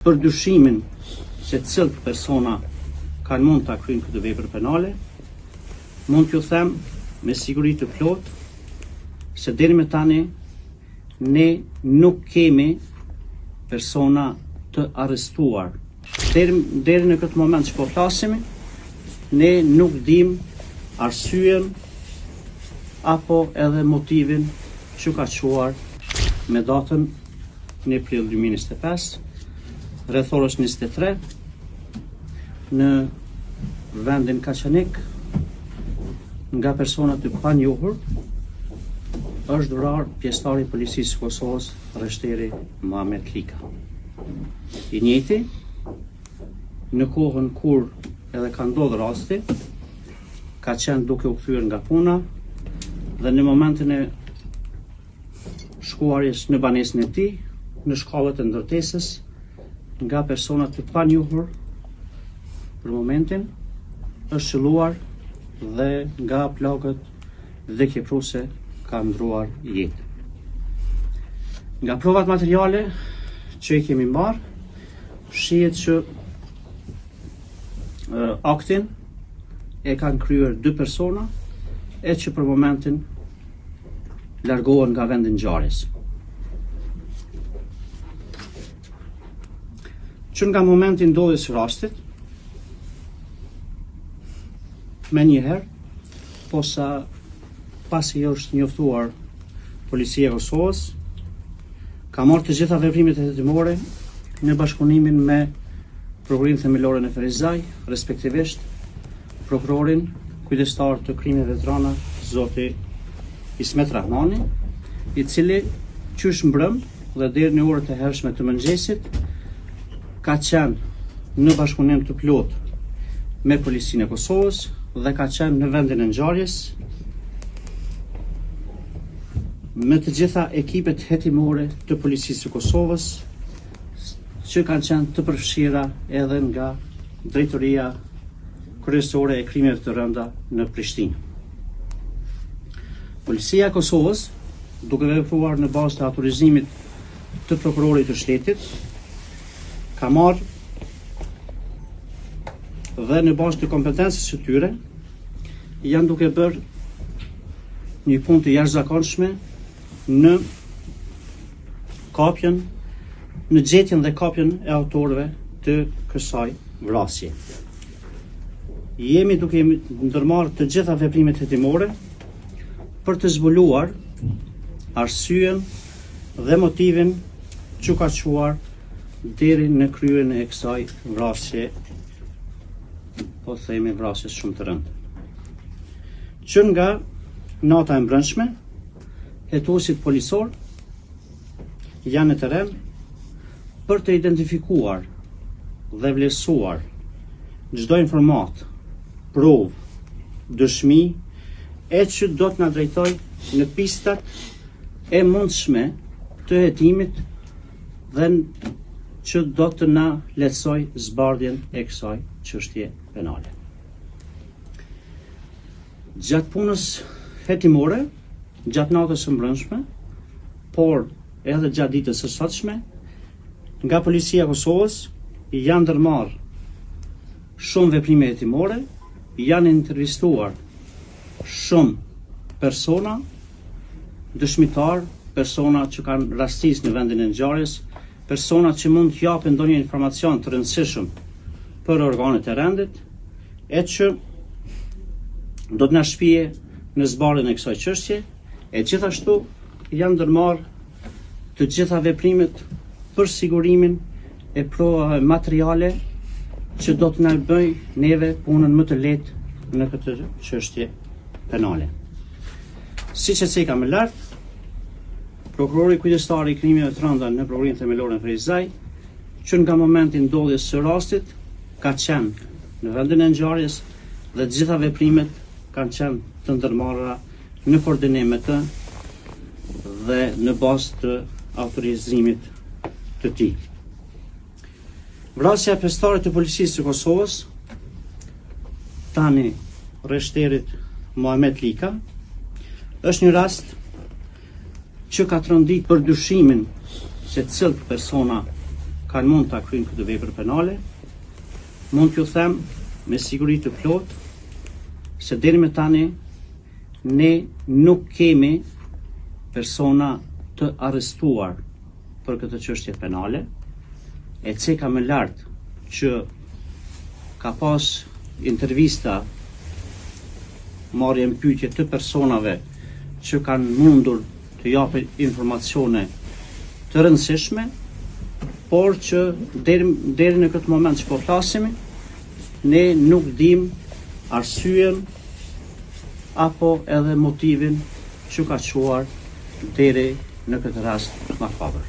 Për dyshimin se cilët persona kanë mund të kryejnë këtë vepër penale, mund t'ju them me siguri të plot se deri me tani ne nuk kemi persona të arrestuar. Deri në këtë moment që po flasimi, ne nuk dim arsyen apo edhe motivin që ka quar me datën 1 prill 2025 rreth orës 23 në vendin Kaçanik nga persona të panjohur është dhurar pjesëtari i policisë së Kosovës, rreshteri Muhamet Lika. I njëjti në kohën kur edhe ka ndodhur rasti, ka qenë duke u kthyer nga puna dhe në momentin e shkuarjes në banesën e tij, në shkallët e ndërtesës, nga persona të panjohur për momentin është qelluar dhe nga plagët vdekjepruese ka ndruar jetë. Nga provat materiale që i kemi marrë, shihet që aktin e kanë kryer 2 persona e që për momentin largohen nga vendi i ngjarjes. Që nga momenti ndodhjes së rastit, me njëherë, posa pasi është njoftuar Policia e Kosovës, ka marrë të gjitha veprimet hetimore në bashkëpunimin me Prokurorinë Themelore në Ferizaj, respektivisht prokurorin kujdestar të krimeve të rana, zoti Ismet Rahmani, i cili qysh mbrëm dhe deri në orët e hershme të mëngjesit ka qenë në bashkëpunim të plot me Policinë e Kosovës dhe ka qenë në vendin e ngjarjes me të gjitha ekipet hetimore të Policisë së Kosovës që kanë qenë të përfshira edhe nga Drejtoria Kryesore e Krimeve të Rënda në Prishtinë. Policia e Kosovës, duke vepruar në bazë të autorizimit të prokurorit të shtetit, ka marrë dhe në bazë të kompetencës së tyre janë duke bërë një punë të jashtëzakonshme në kapjen, në gjetjen dhe kapjen e autorëve të kësaj vrasje. Jemi duke ndërmarrë të gjitha veprimet hetimore për të zbuluar arsyen dhe motivin që ka quar deri në kryen e kësaj vrasje, po themi vrasjes shumë të rëndë. Që nga nata e mbrëmshme, hetuesit policor janë në terren për të identifikuar dhe vlerësuar çdo informat, provë, dëshmi e që do të na drejtoj në pistat e mundshme të hetimit dhe që do të na lehtësoj zbardhjen e kësaj çështje penale. Gjatë punës hetimore, gjatë natës së mbrëmshme, por edhe gjatë ditës së sotshme, nga Policia e Kosovës janë ndërmarrë shumë veprime hetimore, janë intervistuar shumë persona, dëshmitar, persona që kanë rastisë në vendin e ngjarjes, persona që mund të japin ndonjë informacion të rëndësishëm për organet e rendit, e që do të na shpije në zbardhjen e kësaj çështje, e gjithashtu janë ndërmarrë të gjitha veprimet për sigurimin e provave materiale që do të na bëjë neve punën më të lehtë në këtë çështje penale. Siç e ceka më lart, prokurori kujdestari i krimeve të rënda në Prokurorinë Themelore në Ferizaj, që nga momenti ndodhjes së rastit ka qenë në vendin e ngjarjes dhe të gjitha veprimet kanë qenë të ndërmarra në koordinim me të dhe në bazë të autorizimit të tij. Vrasja e pjesëtarit të Policisë së Kosovës, tani rreshterit Muhamet Lika, është një rast që ka trondit për dyshimin se cilët persona kanë mund ta kryejnë këtë vepër penale. Mund t'ju them me siguri të plot se deri me tani ne nuk kemi persona të arrestuar për këtë çështje penale. E ceka më lart që ka pas intervista, marrjen pyetje të personave që kanë mundur të japin informacione të rëndësishme, por që deri në këtë moment që po flasimi, ne nuk dim arsyen apo edhe motivin që ka çuar deri në këtë rast të madhpavër.